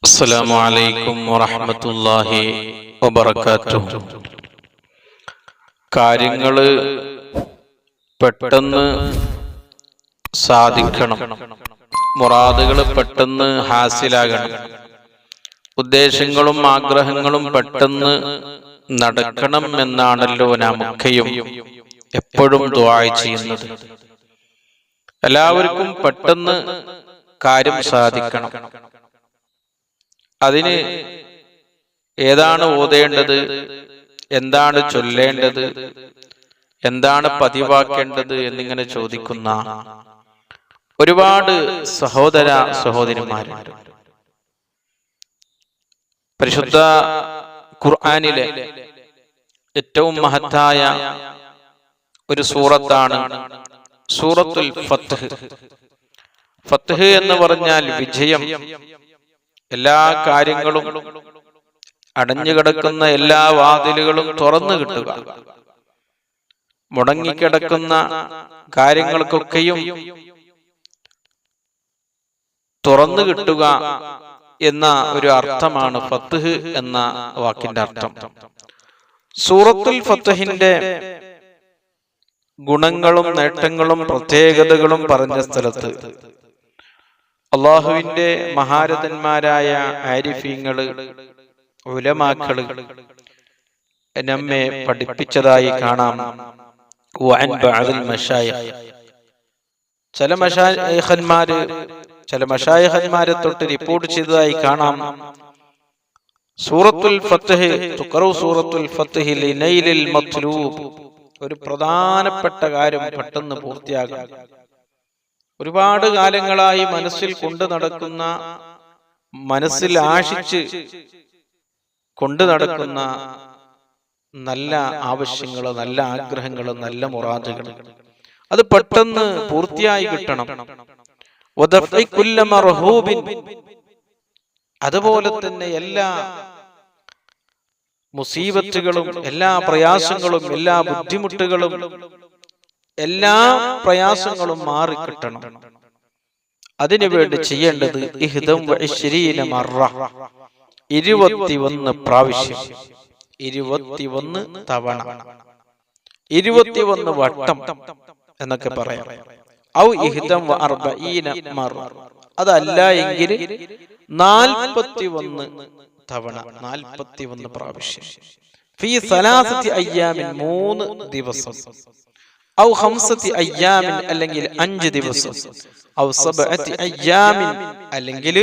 അസ്സലാമു അലൈക്കും വറഹ്മത്തുള്ളാഹി വബറകാതുഹു. കാര്യങ്ങള് പെട്ടെന്ന് സാധിക്കണം, മുറാദുകൾ പെട്ടെന്ന് ഹാസിലാകണം, ഉദ്ദേശങ്ങളും ആഗ്രഹങ്ങളും പെട്ടെന്ന് നടക്കണം എന്നാണല്ലോ നാമൊക്കെയും എപ്പോഴും ദുആ ചെയ്യുന്നത്. എല്ലാവർക്കും പെട്ടെന്ന് കാര്യം സാധിക്കണം. അതിന് ഏതാണ് ഓതേണ്ടത്, എന്താണ് ചൊല്ലേണ്ടത്, എന്താണ് പതിവാക്കേണ്ടത് എന്നിങ്ങനെ ചോദിക്കുന്ന ഒരുപാട് സഹോദര സഹോദരിമാരുണ്ട്. പരിശുദ്ധ ഖുർആനിലെ ഏറ്റവും മഹത്തായ ഒരു സൂറത്താണ് സൂറത്തുൽ ഫത്ഹ്. ഫത്ഹ് എന്ന് പറഞ്ഞാൽ വിജയം. എല്ലാ കാര്യങ്ങളും, അടഞ്ഞുകിടക്കുന്ന എല്ലാ വാതിലുകളും തുറന്നു കിട്ടുക, മുടങ്ങിക്കിടക്കുന്ന കാര്യങ്ങൾക്കൊക്കെയും തുറന്നു കിട്ടുക എന്ന ഒരു അർത്ഥമാണ് ഫത്ഹ് എന്ന വാക്കിന്റെ അർത്ഥം. സൂറത്തുൽ ഫത്ഹിന്റെ ഗുണങ്ങളും നേട്ടങ്ങളും പ്രത്യേകതകളും പറഞ്ഞ സ്ഥലത്ത് അള്ളാഹുവിന്റെ മഹാരഥന്മാരായ ആരിഫീങ്ങള്, ഉലമാക്കള് നമ്മെ പഠിപ്പിച്ചതായി കാണാം. ചില മശായിഖന്മാരെ തൊട്ട് റിപ്പോർട്ട് ചെയ്തതായി കാണാം. സൂറത്തുൽ ഫത്ഹ് തുഖറഉ സൂറത്തുൽ ഫത്ഹി ലിനൈലിൽ മത്ലൂബ്, ഒരു പ്രധാനപ്പെട്ട കാര്യം പെട്ടെന്ന് പൂർത്തിയാകാൻ, ഒരുപാട് കാലങ്ങളായി മനസ്സിൽ കൊണ്ടു നടക്കുന്ന, മനസ്സിൽ ആശിച്ച് കൊണ്ടു നടക്കുന്ന നല്ല ആവശ്യങ്ങള്, നല്ല ആഗ്രഹങ്ങള്, നല്ല മുറാദുകൾ, അത് പെട്ടെന്ന് പൂർത്തിയായി കിട്ടണം. അതുപോലെ തന്നെ എല്ലാ മുസീബത്തുകളും, എല്ലാ പ്രയാസങ്ങളും, എല്ലാ ബുദ്ധിമുട്ടുകളും, എല്ലാ പ്രയാസങ്ങളും മാറിക്കിട്ടണം. അതിനുവേണ്ടി ചെയ്യേണ്ടത് 21 പ്രാവശ്യം, 21 തവണ, 21 വട്ടം എന്നൊക്കെ പറയാം. ഔ 41 അതല്ല എങ്കിൽ 41 തവണ, 41 പ്രാവശ്യം. ഫീ 3 അയ്യാമിൻ, 3 ദിവസം. ഔ 5 അയ്യാമിൻ, അല്ലെങ്കിൽ 5 ദിവസം. ഔ 7 അയ്യാമിൻ, അല്ലെങ്കിൽ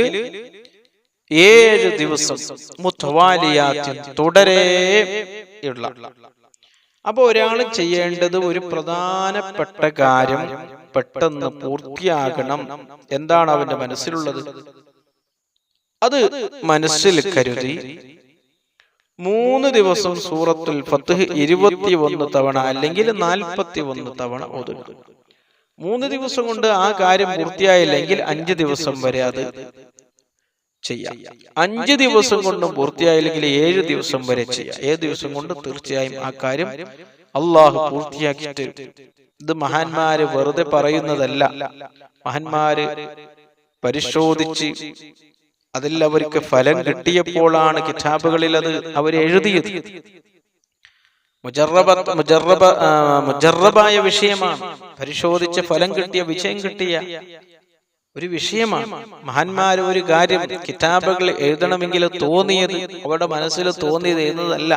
7 ദിവസം. മുതവാലിയാത്തിൻ, തുടരെയുള്ള. അപ്പൊ ഒരാൾ ചെയ്യേണ്ടത് ഒരു പ്രധാനപ്പെട്ട കാര്യം പെട്ടെന്ന് പൂർത്തിയാകണം. എന്താണ് അവന്റെ മനസ്സിലുള്ളത്, അത് മനസ്സിൽ കരുതി 3 ദിവസം സൂറത്തുൽ ഫത്ഹ് 21 തവണ അല്ലെങ്കിൽ 41 തവണ ഓതുക. 3 ദിവസം കൊണ്ട് ആ കാര്യം പൂർത്തിയായില്ലെങ്കിൽ 5 ദിവസം വരെ അത് ചെയ്യാം. 5 ദിവസം കൊണ്ടും പൂർത്തിയായില്ലെങ്കിൽ 7 ദിവസം വരെ ചെയ്യാം. 7 ദിവസം കൊണ്ട് തീർച്ചയായും ആ കാര്യം അള്ളാഹു പൂർത്തിയാക്കിയിട്ട്. ഇത് മഹാന്മാര് വെറുതെ പറയുന്നതല്ല. മഹാന്മാര് പരിശോധിച്ച് അതിൽ അവർക്ക് ഫലം കിട്ടിയപ്പോഴാണ് കിതാബുകളിൽ അത് അവർ എഴുതിയത്. മുജറബായ വിഷയമാണ്. പരിശോധിച്ച് ഫലം കിട്ടിയ, വിജയം കിട്ടിയ ഒരു വിഷയമാണ്. മഹാന്മാർ ഒരു കാര്യം കിതാബുകൾ എഴുതണമെങ്കിൽ തോന്നിയത്, അവരുടെ മനസ്സിൽ തോന്നിയത് എന്നതല്ല,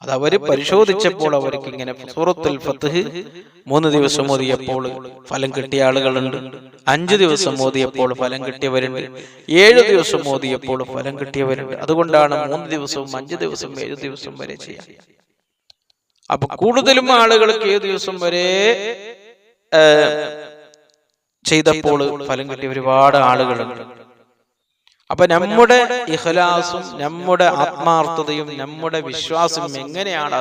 അത് അവര് പരിശോധിച്ചപ്പോൾ അവർക്ക് ഇങ്ങനെ സൂറത്തുൽ ഫത്ഹ് 3 ദിവസം ഓതിയപ്പോൾ ഫലം കിട്ടിയ ആളുകളുണ്ട്, 5 ദിവസം ഓതിയപ്പോൾ ഫലം കിട്ടിയവരുണ്ട്, 7 ദിവസം ഓതിയപ്പോൾ ഫലം കിട്ടിയവരുണ്ട്. അതുകൊണ്ടാണ് 3 ദിവസവും 5 ദിവസം 7 ദിവസം വരെ ചെയ്യാം. അപ്പൊ കൂടുതലും ആളുകൾക്ക് 7 ദിവസം വരെ ചെയ്തപ്പോൾ ഫലം കിട്ടിയ ഒരുപാട് ആളുകളുണ്ട്. അപ്പൊ നമ്മുടെ ഇഖ്ലാസും, നമ്മുടെ ആത്മാർത്ഥതയും, നമ്മുടെ വിശ്വാസവും എങ്ങനെയാണ്,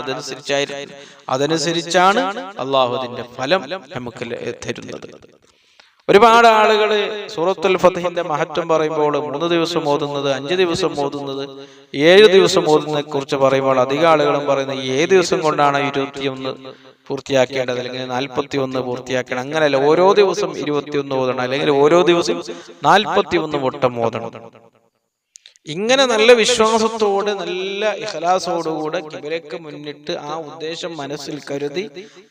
അതനുസരിച്ചാണ് അള്ളാഹുവിന്റെ ഫലം നമുക്ക് തരുന്നത്. ഒരുപാട് ആളുകൾ സൂറത്തുൽ ഫത്ഹിന്റെ മഹത്വം പറയുമ്പോൾ 3 ദിവസം ഓതുന്നത്, 5 ദിവസം ഓതുന്നത്, 7 ദിവസം ഓതുന്നതിനെ കുറിച്ച് പറയുമ്പോൾ അധികം ആളുകളും പറയുന്നത് 7 ദിവസം കൊണ്ടാണ് 21 പൂർത്തിയാക്കേണ്ടത്, അല്ലെങ്കിൽ 41 പൂർത്തിയാക്കണം. അങ്ങനെയല്ല, ഓരോ ദിവസം 21 ഓതണം, അല്ലെങ്കിൽ ഓരോ ദിവസം 41 വട്ടം ഓതണം. ഇങ്ങനെ നല്ല വിശ്വാസത്തോടെ നല്ല ഇഖ്ലാസോടുകൂടെ ഖിബലക്ക് മുന്നിട്ട് ആ ഉദ്ദേശം മനസ്സിൽ കരുതി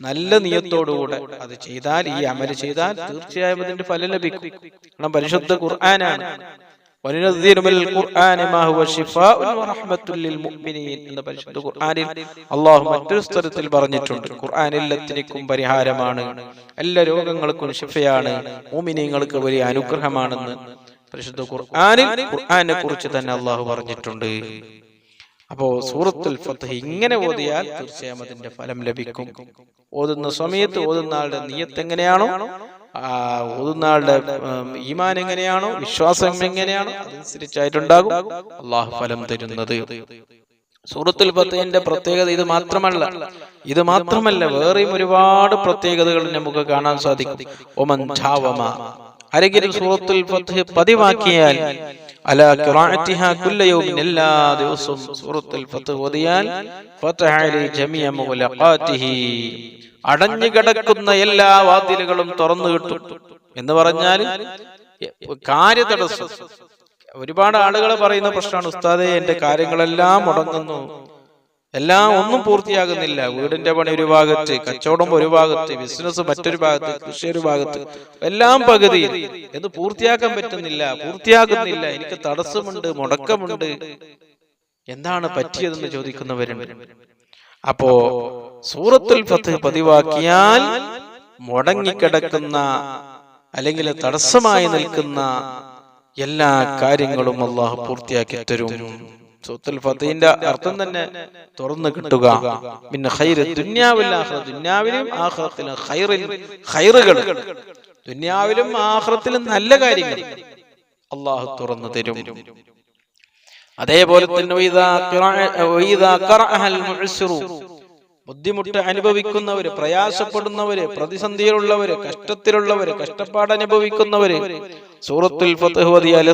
നല്ല നിയത്തോടുകൂടെ അത് ചെയ്താൽ, ഈ അമൽ ചെയ്താൽ തീർച്ചയായും അതിന്റെ ഫലം ലഭിക്കും. കാരണം പരിശുദ്ധ ഖുർആനാണ് എന്ന പരിശുദ്ധ ഖുർആനിൽ അള്ളാഹു മറ്റൊരു സ്ഥലത്തിൽ പറഞ്ഞിട്ടുണ്ട്. ഖുർആൻ എല്ലാത്തിനും പരിഹാരമാണ്, എല്ലാ രോഗങ്ങൾക്കും ശിഫയാണ്, മുഅ്മിനീങ്ങൾക്ക് വലിയ അനുഗ്രഹമാണെന്ന് പരിശുദ്ധ ഖുർആനെ കുറിച്ച് തന്നെ അള്ളാഹു പറഞ്ഞിട്ടുണ്ട്. അപ്പോ സൂറത്തുൽ ഫത്ഹ് ഇങ്ങനെ ഓതിയാൽ തീർച്ചയായും അതിന്റെ ഫലം ലഭിക്കും. ഓതുന്ന സമയത്ത് ഓതുന്ന ആളുടെ നിയ്യത്ത് എങ്ങനെയാണോ, ഓതുന്ന ആളുടെ ഈമാൻ എങ്ങനെയാണോ, വിശ്വാസം എങ്ങനെയാണോ, അതനുസരിച്ചായിട്ടുണ്ടാകും അള്ളാഹു ഫലം തരുന്നത്. സൂറത്തുൽ ഫത്ഹിന്റെ പ്രത്യേകത ഇത് മാത്രമല്ല, വേറെയും ഒരുപാട് പ്രത്യേകതകൾ നമുക്ക് കാണാൻ സാധിക്കും. ഒമൻ ധാവമ, ആരെങ്കിലും സൂറത്തുൽ ഫത്ഹ് പതിവാക്കിയാൽ, അലാ ഖിറാഅത്തിഹാ കുല്ല യൗമിൻ, എല്ലാ ദിവസവും സൂറത്തുൽ ഫത്ഹ് ഓതിയാൽ, ഫതഹ അലൈ ജമീഅ മുഗ്ലഖാതിഹി, അടഞ്ഞു കിടക്കുന്ന എല്ലാ വാതിലുകളും തുറന്നു കിട്ടും എന്ന് പറഞ്ഞാൽ കാര്യതടസ്സം. ഒരുപാട് ആളുകൾ പറയുന്ന പ്രശ്നമാണ്, ഉസ്താദേ എന്റെ കാര്യങ്ങളെല്ലാം മുടങ്ങുന്നു, ഒന്നും പൂർത്തിയാകുന്നില്ല, വീടിന്റെ പണി ഒരു ഭാഗത്ത്, കച്ചവടം ഒരു ഭാഗത്ത്, ബിസിനസ് മറ്റൊരു ഭാഗത്ത്, കൃഷി ഒരു ഭാഗത്ത്, എല്ലാം പകുതിയിൽ, എന്ന് പൂർത്തിയാകുന്നില്ല, എനിക്ക് തടസ്സമുണ്ട്, മുടക്കമുണ്ട്, എന്താണ് പറ്റിയതെന്ന് ചോദിക്കുന്നവരുണ്ട്. അപ്പോ സൂറത്തുൽ ഫത്ഹ് പതിവാക്കിയാൽ മുടങ്ങിക്കിടക്കുന്ന അല്ലെങ്കിൽ തടസ്സമായി നിൽക്കുന്ന എല്ലാ കാര്യങ്ങളും അള്ളാഹു പൂർത്തിയാക്കി തരും. സൂറത്തുൽ ഫത്ഹിന്റെ അർത്ഥം തന്നെ തുറന്നു കിട്ടുക. പിന്നെ ഖൈർ ദുനിയാവിൽ ആഖിറ, ദുനിയാവിലും ആഖിറത്തിലും ഖൈറുകൾ, ദുനിയാവിലും ആഖിറത്തിലും നല്ല കാര്യങ്ങൾ അള്ളാഹു തുറന്നു തരും. അതേപോലെ തന്നെ ബുദ്ധിമുട്ട് അനുഭവിക്കുന്നവര്, പ്രയാസപ്പെടുന്നവര്, പ്രതിസന്ധിയിലുള്ളവര്, കഷ്ടത്തിലുള്ളവര്, കഷ്ടപ്പാട് അനുഭവിക്കുന്നവര് സൂറത്തുൽ ഫത്ഹ് ഓതിയാൽ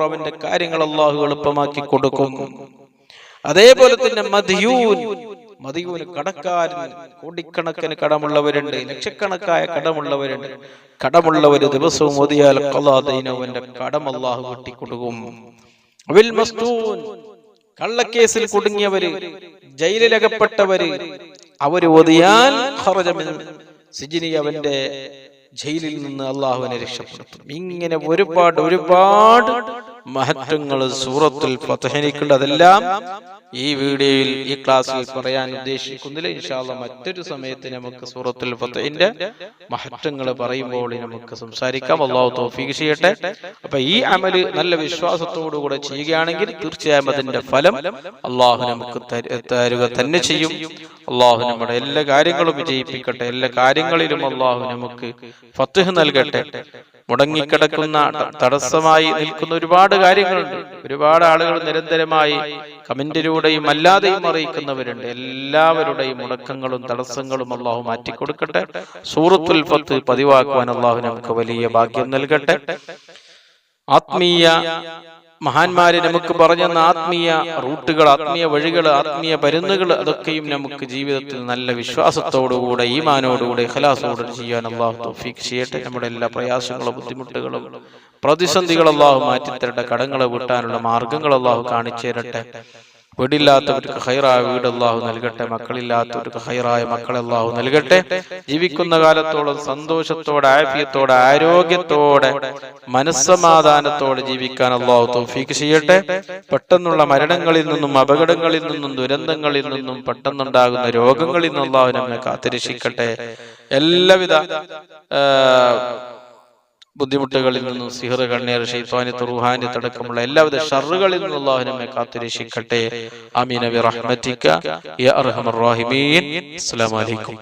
അവന്റെ കാര്യങ്ങൾ അള്ളാഹു എളുപ്പമാക്കി കൊടുക്കും. അതേപോലെ തന്നെ മദിയൂൻ കടക്കാരൻ, കോടിക്കണക്കിന് കടമുള്ളവരുണ്ട്, ലക്ഷക്കണക്കായ കടമുള്ളവര് ദിവസവും ഓതിയാൽ അവന്റെ കടം അള്ളാഹു വെട്ടിക്കൊടുക്കും. കള്ളക്കേസിൽ കുടുങ്ങിയവര്, ജയിലിലകപ്പെട്ടവര്, അവര് ഓതിയാൽ അവന്റെ ജയിലിൽ നിന്ന് അള്ളാഹുവിനെ രക്ഷപ്പെടുത്തും. ഇങ്ങനെ ഒരുപാട് മഹത്വങ്ങൾ സൂറത്തുൽ ഫത്ഹിനുണ്ട്. അതെല്ലാം ഈ വീഡിയോയിൽ, ഈ ക്ലാസ്സിൽ പറയാൻ ഉദ്ദേശിക്കുന്നില്ല. ഇൻഷാ അല്ലാഹ് മറ്റൊരു സമയത്ത് നമുക്ക് സൂറത്തുൽ ഫത്ഹിന്റെ മഹത്വങ്ങൾ പറയുമ്പോൾ നമുക്ക് സംസാരിക്കാം. അള്ളാഹു തൗഫീഖ് ചെയ്യട്ടെ. അപ്പൊ ഈ അമല് നല്ല വിശ്വാസത്തോടുകൂടെ ചെയ്യുകയാണെങ്കിൽ തീർച്ചയായും അതിന്റെ ഫലം അള്ളാഹു നമുക്ക് തരുക തന്നെ ചെയ്യും. അള്ളാഹു നമ്മുടെ എല്ലാ കാര്യങ്ങളും വിജയിപ്പിക്കട്ടെ. എല്ലാ കാര്യങ്ങളിലും അള്ളാഹു നമുക്ക് ഫത്ഹ് നൽകട്ടെ. മുടങ്ങിക്കിടക്കുന്ന, തടസ്സമായി നിൽക്കുന്ന ഒരുപാട് കാര്യങ്ങളുണ്ട്. ഒരുപാട് ആളുകൾ നിരന്തരമായി കമന്റിലൂടെയും അല്ലാതെയും അറിയിക്കുന്നവരുണ്ട്. എല്ലാവരുടെയും മുടക്കങ്ങളും തടസ്സങ്ങളും അള്ളാഹു മാറ്റിക്കൊടുക്കട്ടെ. സൂറത്തുൽ ഫത്ഹ് പതിവാക്കുവാൻ അള്ളാഹു നമുക്ക് വലിയ ഭാഗ്യം നൽകട്ടെ. ആത്മീയ മഹാന്മാര് നമുക്ക് പറഞ്ഞെന്ന ആത്മീയ റൂട്ടുകൾ, ആത്മീയ വഴികൾ, ആത്മീയ പരുന്നുകൾ, അതൊക്കെയും നമുക്ക് ജീവിതത്തിൽ നല്ല വിശ്വാസത്തോടുകൂടെ, ഈമാനോടുകൂടെ, ഇഖ്ലാസോടുകൂടെ ചെയ്യാൻ അള്ളാഹു തൗഫീഖ് ചെയ്യട്ടെ. നമ്മുടെ എല്ലാ പ്രയാസങ്ങളും, ബുദ്ധിമുട്ടുകളും, പ്രതിസന്ധികൾ അള്ളാഹു മാറ്റിത്തരട്ടെ. കടങ്ങളെ വീട്ടാനുള്ള മാർഗങ്ങൾ അള്ളാഹു കാണിച്ചു തരട്ടെ. വീടില്ലാത്തവർക്ക് ഖൈറായ വീട് അള്ളാഹു നൽകട്ടെ. മക്കളില്ലാത്തവർക്ക് ഖൈറായ മക്കളെ അള്ളാഹു നൽകട്ടെ. ജീവിക്കുന്ന കാലത്തോളം സന്തോഷത്തോടെ, ആഫിയത്തോടെ, ആരോഗ്യത്തോടെ, മനസ്സമാധാനത്തോടെ ജീവിക്കാൻ അള്ളാഹു തൗഫീഖ് ചെയ്യട്ടെ. പെട്ടെന്നുള്ള മരണങ്ങളിൽ നിന്നും, അപകടങ്ങളിൽ നിന്നും, ദുരന്തങ്ങളിൽ നിന്നും, പെട്ടെന്നുണ്ടാകുന്ന രോഗങ്ങളിൽ നിന്നും അള്ളാഹു നമ്മെ കാത്തുരക്ഷിക്കട്ടെ. എല്ലാവിധ ബുദ്ധിമുട്ടുകളിൽ നിന്നും, സിഹ്ർ, കണ്ണീർ, ശൈത്വാനിയത്ത്, റൂഹാനിയത്ത് അടക്കമുള്ള എല്ലാവിധ ഷർറുകളിൽ നിന്നും അല്ലാഹു നമ്മെ കാത്തുരക്ഷിക്കട്ടെ. ആമീൻ ബിറഹ്മതിക യാ അർഹമർ റഹീമീൻ. അസ്സലാമു അലൈക്കും.